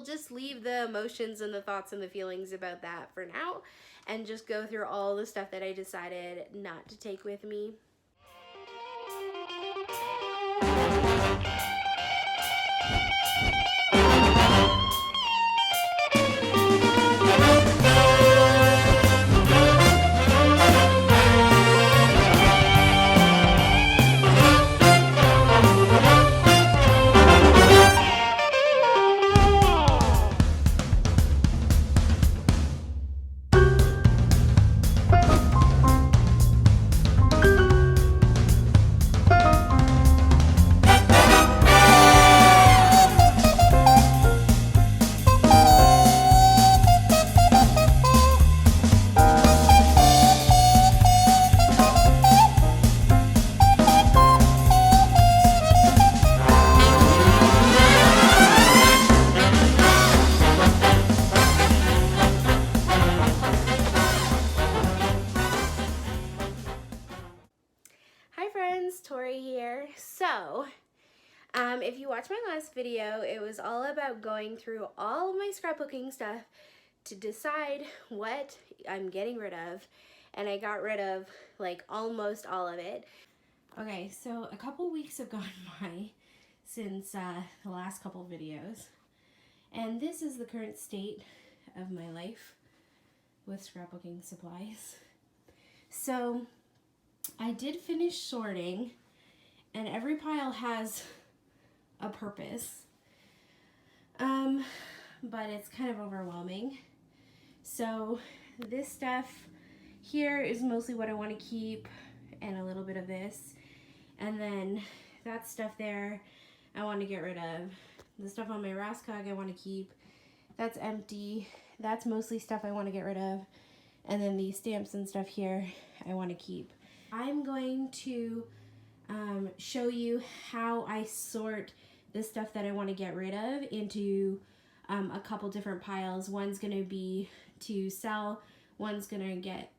we'll just leave the emotions and the thoughts and the feelings about that for now and just go through all the stuff that I decided not to take with me. Tori here. So, if you watched my last video, it was all about going through all of my scrapbooking stuff to decide what I'm getting rid of, and I got rid of like almost all of it. Okay, so a couple weeks have gone by since the last couple videos, and this is the current state of my life with scrapbooking supplies. So I did finish sorting, and every pile has a purpose, but it's kind of overwhelming. So this stuff here is mostly what I want to keep, and a little bit of this, and then that stuff there I want to get rid of. The stuff on my Raskog I want to keep. That's empty. That's mostly stuff I want to get rid of, and then these stamps and stuff here I want to keep. I'm going to show you how I sort the stuff that I want to get rid of into a couple different piles. One's going to be to sell, one's going to get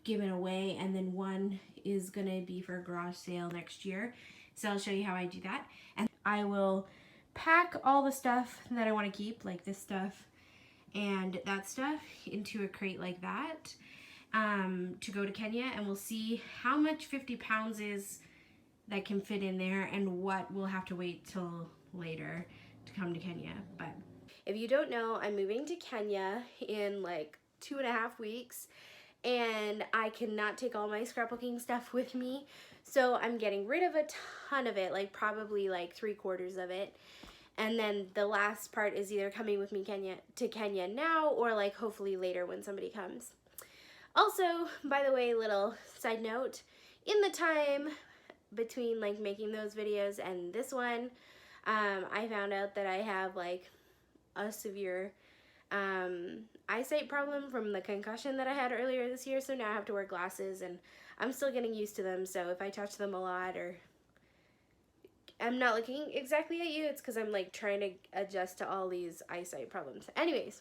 given away, and then one is going to be for a garage sale next year. So I'll show you how I do that. And I will pack all the stuff that I want to keep, like this stuff and that stuff, into a crate like that. To go to Kenya, and we'll see how much 50 pounds is that can fit in there and what we'll have to wait till later to come to Kenya. But if you don't know, I'm moving to Kenya in like 2.5 weeks, and I cannot take all my scrapbooking stuff with me, so I'm getting rid of a ton of it, like probably like 3/4 of it, and then the last part is either coming with me to Kenya now, or like hopefully later when somebody comes. Also, by the way, little side note, in the time between like making those videos and this one, I found out that I have like a severe eyesight problem from the concussion that I had earlier this year, so now I have to wear glasses, and I'm still getting used to them, so if I touch them a lot or I'm not looking exactly at you, it's because I'm like trying to adjust to all these eyesight problems. Anyways,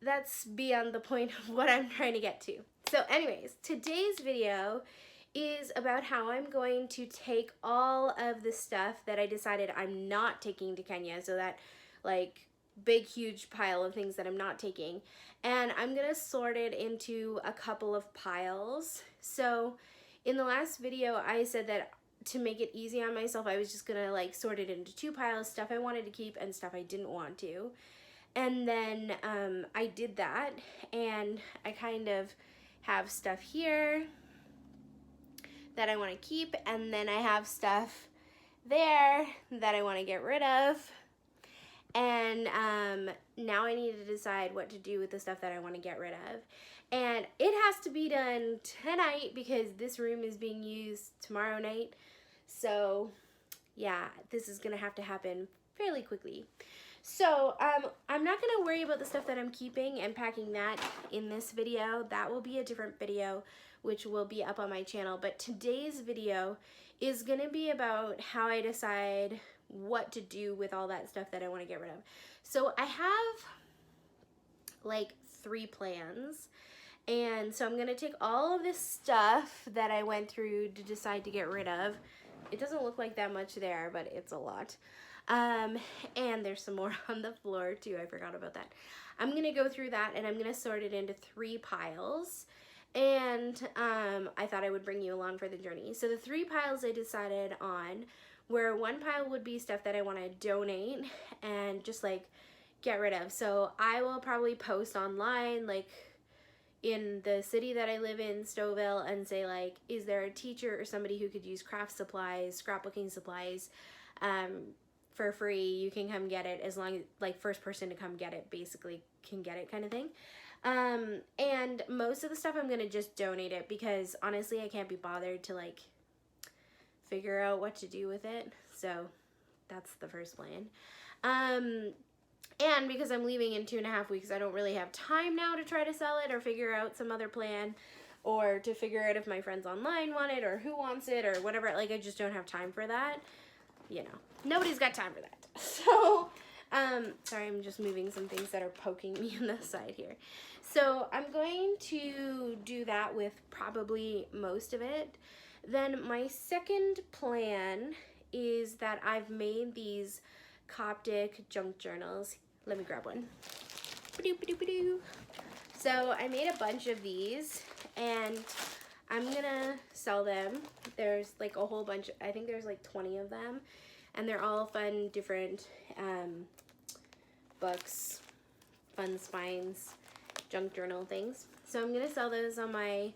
that's beyond the point of what I'm trying to get to. So anyways, today's video is about how I'm going to take all of the stuff that I decided I'm not taking to Kenya, so that like big huge pile of things that I'm not taking, and I'm gonna sort it into a couple of piles. So in the last video I said that to make it easy on myself, I was just gonna like sort it into 2 piles, stuff I wanted to keep and stuff I didn't want to. And then I did that, and I kind of have stuff here that I want to keep, and then I have stuff there that I want to get rid of. And now I need to decide what to do with the stuff that I want to get rid of. And it has to be done tonight because this room is being used tomorrow night. So yeah, this is going to have to happen fairly quickly. So I'm not going to worry about the stuff that I'm keeping and packing that in this video. That will be a different video, which will be up on my channel. But today's video is going to be about how I decide what to do with all that stuff that I want to get rid of. So I have like 3 plans. And so I'm going to take all of this stuff that I went through to decide to get rid of. It doesn't look like that much there, but it's a lot. And there's some more on the floor too. I forgot about that. I'm gonna go through that and I'm gonna sort it into 3 piles. And I thought I would bring you along for the journey. So the 3 piles I decided on where one pile would be stuff that I want to donate and just like get rid of. So I will probably post online like in the city that I live in, Stouffville, and say like, is there a teacher or somebody who could use craft supplies, scrapbooking supplies for free? You can come get it, as long as like first person to come get it basically can get it kind of thing. And most of the stuff I'm gonna just donate it because honestly I can't be bothered to like figure out what to do with it. So that's the first plan. And because I'm leaving in 2.5 weeks, I don't really have time now to try to sell it or figure out some other plan or to figure out if my friends online want it or who wants it or whatever. Like, I just don't have time for that. You know, nobody's got time for that. So, sorry, I'm just moving some things that are poking me in the side here. So I'm going to do that with probably most of it. Then my second plan is that I've made these Coptic junk journals. Let me grab one. So I made a bunch of these and I'm gonna sell them. There's like a whole bunch, I think there's like 20 of them, and they're all fun, different books, fun spines, junk journal things. So I'm gonna sell those on my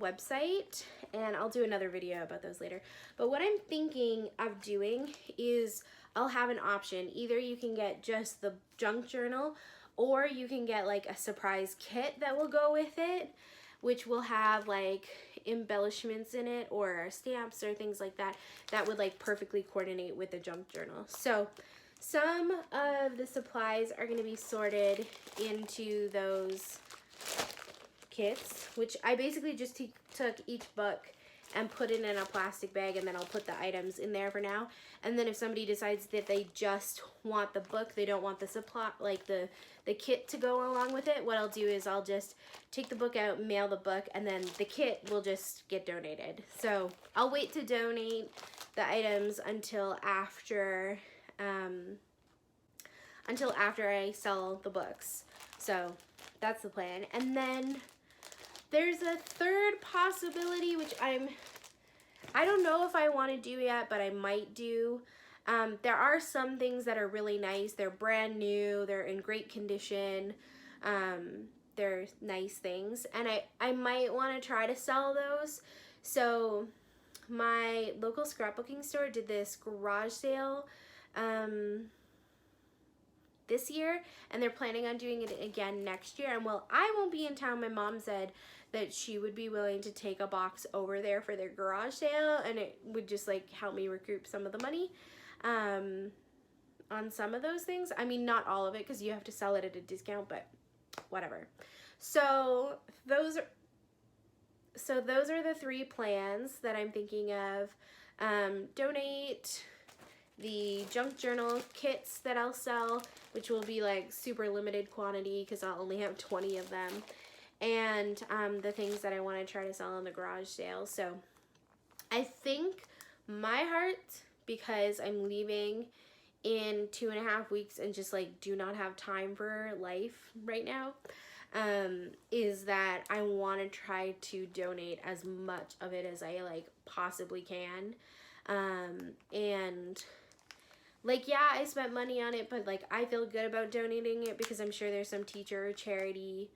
website, and I'll do another video about those later. But what I'm thinking of doing is I'll have an option. Either you can get just the junk journal, or you can get like a surprise kit that will go with it, which will have like embellishments in it or stamps or things like that that would like perfectly coordinate with the junk journal. So some of the supplies are going to be sorted into those kits, which I basically just took each book and put it in a plastic bag, and then I'll put the items in there for now. And then if somebody decides that they just want the book, they don't want the supply, like the kit to go along with it, what I'll do is I'll just take the book out, mail the book, and then the kit will just get donated. So I'll wait to donate the items until after I sell the books. So that's the plan. And then there's a third possibility, which I don't know if I want to do yet, but I might do. There are some things that are really nice. They're brand new. They're in great condition. They're nice things. And I might want to try to sell those. So my local scrapbooking store did this garage sale this year, and they're planning on doing it again next year. And while I won't be in town, my mom said that she would be willing to take a box over there for their garage sale, and it would just like help me recoup some of the money on some of those things. I mean, not all of it, because you have to sell it at a discount, but whatever. So those are the 3 plans that I'm thinking of. Donate the junk journal kits that I'll sell, which will be like super limited quantity because I'll only have 20 of them, and the things that I want to try to sell on the garage sale. So I think my heart, because I'm leaving in 2.5 weeks and just like do not have time for life right now, is that I want to try to donate as much of it as I like possibly can. And like, yeah, I spent money on it, but like I feel good about donating it because I'm sure there's some teacher or charity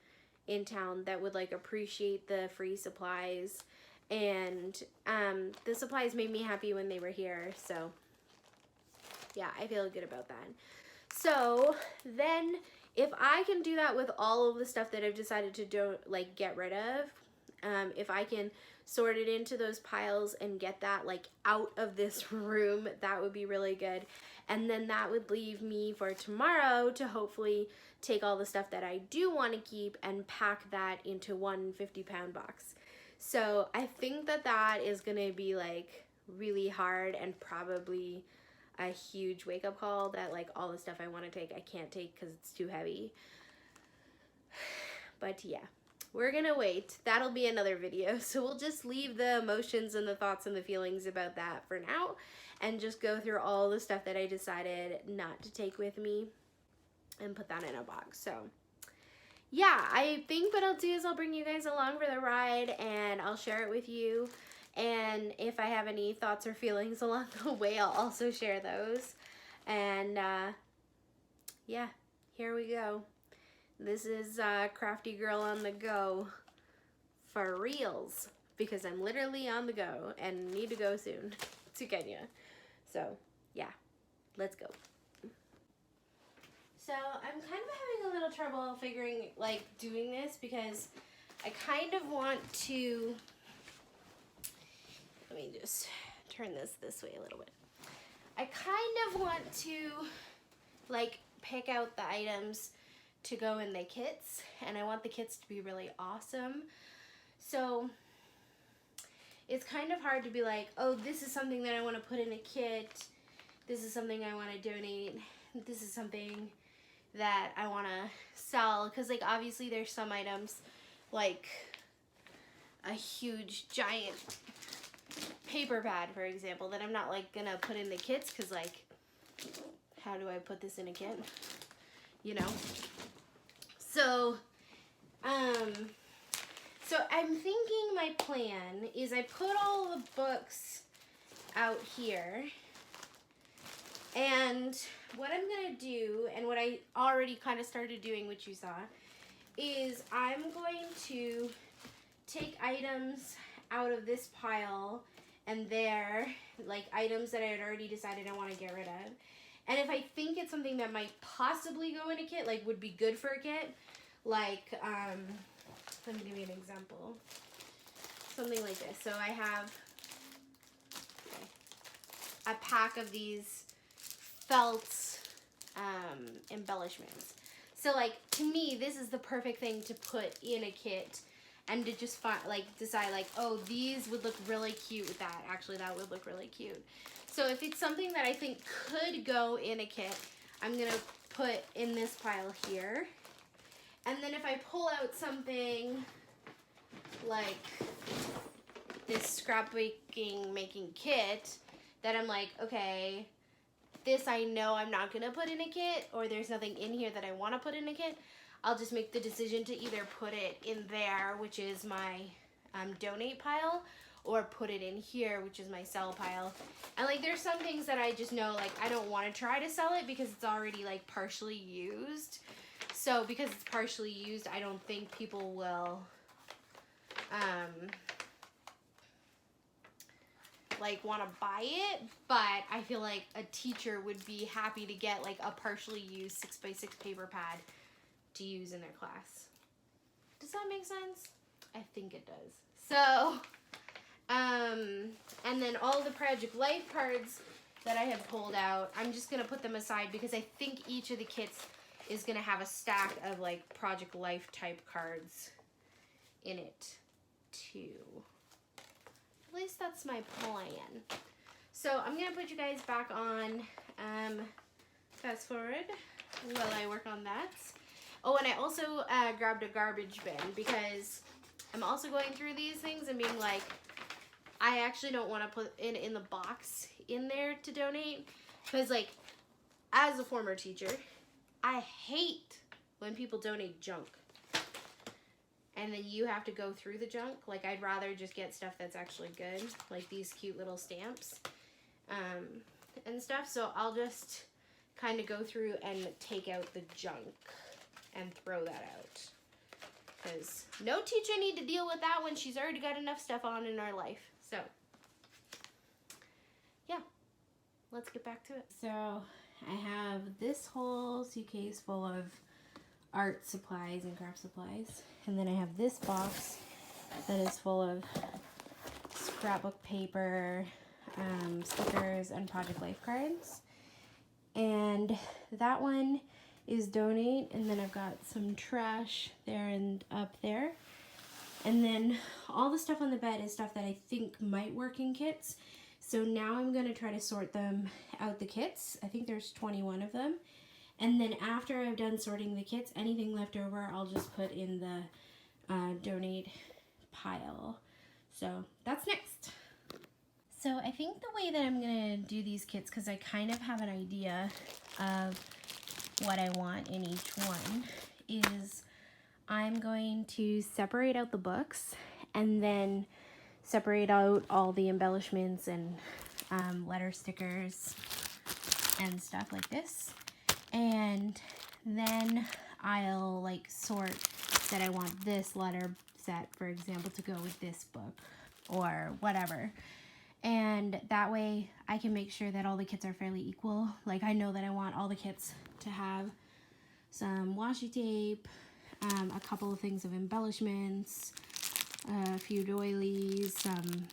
in town that would like appreciate the free supplies, and the supplies made me happy when they were here. So yeah, I feel good about that. So then if I can do that with all of the stuff that I've decided to get rid of, if I can sort it into those piles and get that like out of this room, that would be really good. And then that would leave me for tomorrow to hopefully take all the stuff that I do want to keep and pack that into one 50-pound box. So I think that that is gonna be like really hard and probably a huge wake-up call that like all the stuff I want to take I can't take because it's too heavy. But yeah, we're gonna wait. That'll be another video. So we'll just leave the emotions and the thoughts and the feelings about that for now and just go through all the stuff that I decided not to take with me and put that in a box. So yeah, I think what I'll do is I'll bring you guys along for the ride and I'll share it with you. And if I have any thoughts or feelings along the way, I'll also share those. And yeah, here we go. This is Crafty Girl on the go for reals, because I'm literally on the go and need to go soon to Kenya. So yeah, let's go. So I'm kind of having a little trouble figuring, like, doing this because I kind of want to, let me just turn this way a little bit. I kind of want to, like, pick out the items to go in the kits, and I want the kits to be really awesome. So it's kind of hard to be like, oh, this is something that I want to put in a kit, this is something I want to donate, this is something that I want to sell, because like obviously there's some items like a huge giant paper pad, for example, that I'm not like gonna put in the kits, because like, how do I put this in a kit, you know? So so I'm thinking my plan is I put all the books out here, and what I'm gonna do, and what I already kind of started doing, which you saw, is I'm going to take items out of this pile and there, like items that I had already decided I want to get rid of. And if I think it's something that might possibly go in a kit, like would be good for a kit, like, let me give you an example. Something like this. So I have a pack of these felt embellishments. So like, to me, this is the perfect thing to put in a kit and to just decide like, oh, these would look really cute with that. Actually, that would look really cute. So if it's something that I think could go in a kit, I'm gonna put in this pile here. And then if I pull out something like this scrapbooking making kit that I'm like, okay, this I know I'm not gonna put in a kit, or there's nothing in here that I wanna put in a kit, I'll just make the decision to either put it in there, which is my donate pile, or put it in here, which is my sell pile. And like, there's some things that I just know, like, I don't want to try to sell it because it's already like partially used. So because it's partially used, I don't think people will like want to buy it, but I feel like a teacher would be happy to get like a partially used 6x6 paper pad to use in their class. Does that make sense? I think it does. So and then all the Project Life cards that I have pulled out, I'm just gonna put them aside because I think each of the kits is gonna have a stack of like Project Life type cards in it too. At least that's my plan. So I'm gonna put you guys back on fast forward while I work on that. Oh, and I also grabbed a garbage bin because I'm also going through these things and being like, I actually don't want to put it in the box in there to donate, because like, as a former teacher, I hate when people donate junk and then you have to go through the junk. Like, I'd rather just get stuff that's actually good, like these cute little stamps and stuff. So I'll just kind of go through and take out the junk and throw that out, because no teacher need to deal with that when she's already got enough stuff on in our life. So yeah, let's get back to it. So I have this whole suitcase full of art supplies and craft supplies, and then I have this box that is full of scrapbook paper, stickers, and Project Life cards. And that one is donate, and then I've got some trash there and up there. And then all the stuff on the bed is stuff that I think might work in kits. So now I'm going to try to sort them out, the kits. I think there's 21 of them. And then after I've done sorting the kits, anything left over I'll just put in the donate pile. So that's next. So I think the way that I'm gonna do these kits, because I kind of have an idea of what I want in each one, is I'm going to separate out the books and then separate out all the embellishments and letter stickers and stuff like this. And then I'll like sort that I want this letter set, for example, to go with this book or whatever. And that way I can make sure that all the kits are fairly equal. Like I know that I want all the kits to have some washi tape, a couple of things of embellishments, a few doilies, some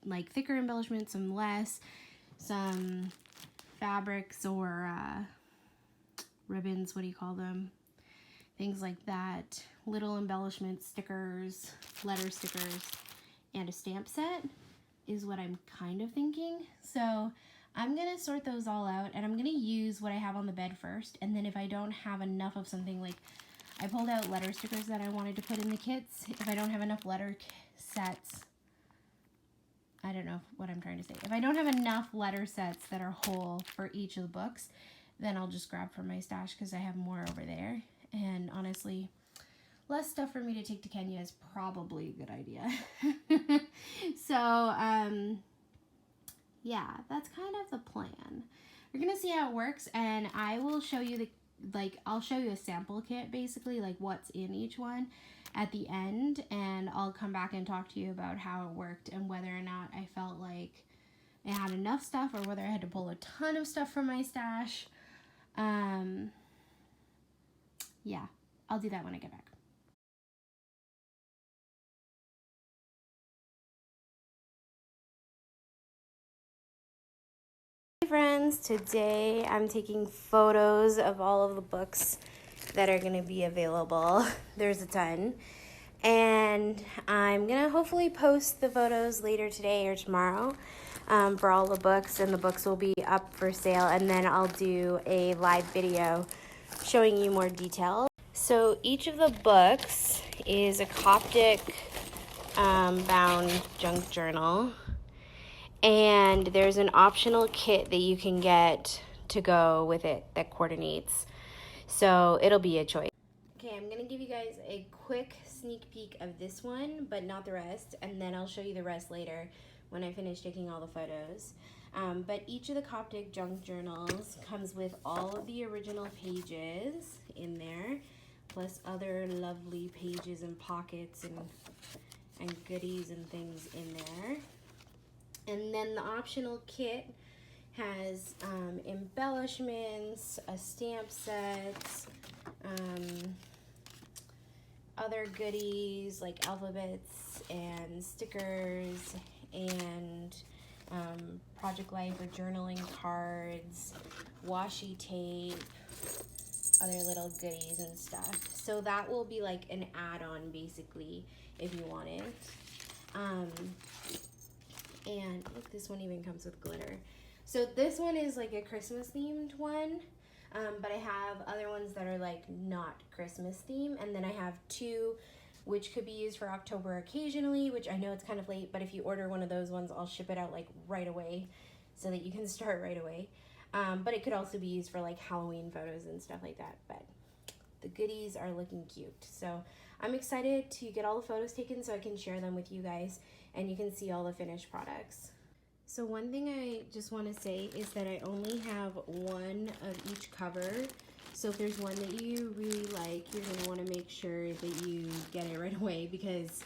like thicker embellishments, some less, some fabrics or ribbons, what do you call them? Things like that, little embellishments, stickers, letter stickers, and a stamp set is what I'm kind of thinking. So I'm gonna sort those all out, and I'm gonna use what I have on the bed first, and then if I don't have enough of something, like I pulled out letter stickers that I wanted to put in the kits. If I don't have enough letter sets, I don't know what I'm trying to say. If I don't have enough letter sets that are whole for each of the books, then I'll just grab from my stash because I have more over there. And honestly, less stuff for me to take to Kenya is probably a good idea. So, yeah, that's kind of the plan. We're gonna see how it works, and I will show you I'll show you a sample kit, basically, like what's in each one at the end, and I'll come back and talk to you about how it worked and whether or not I felt like I had enough stuff or whether I had to pull a ton of stuff from my stash. Yeah, I'll do that when I get back. Hey friends, today I'm taking photos of all of the books that are going to be available. There's a ton. And I'm going to hopefully post the photos later today or tomorrow for all the books, and the books will be up for sale, and then I'll do a live video showing you more details. So each of the books is a Coptic bound junk journal, and there's an optional kit that you can get to go with it that coordinates. So it'll be a choice. Okay, I'm going to give you guys a quick sneak peek of this one, but not the rest, and then I'll show you the rest later when I finish taking all the photos. But each of the Coptic junk journals comes with all of the original pages in there, plus other lovely pages and pockets and goodies and things in there. And then the optional kit has embellishments, a stamp set, other goodies like alphabets and stickers and Project Life or journaling cards, washi tape, other little goodies and stuff. So that will be like an add-on basically if you want it. And look, this one even comes with glitter. So this one is like a Christmas themed one, but I have other ones that are like not Christmas themed, and then I have two which could be used for October occasionally, which I know it's kind of late, but if you order one of those ones, I'll ship it out like right away so that you can start right away. But it could also be used for like Halloween photos and stuff like that. But the goodies are looking cute. So I'm excited to get all the photos taken so I can share them with you guys and you can see all the finished products. So one thing I just want to say is that I only have one of each cover. So if there's one that you really like, you're going to want to make sure that you get it right away because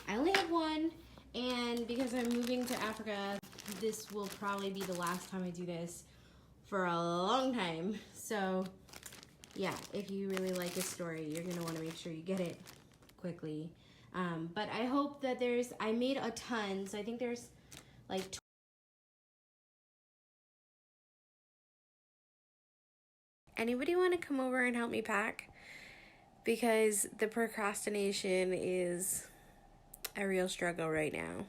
I only have one, and because I'm moving to Africa, this will probably be the last time I do this for a long time. So yeah, if you really like a story, you're going to want to make sure you get it quickly. But I hope that I made a ton, so I think there's like Anybody want to come over and help me pack? Because the procrastination is a real struggle right now.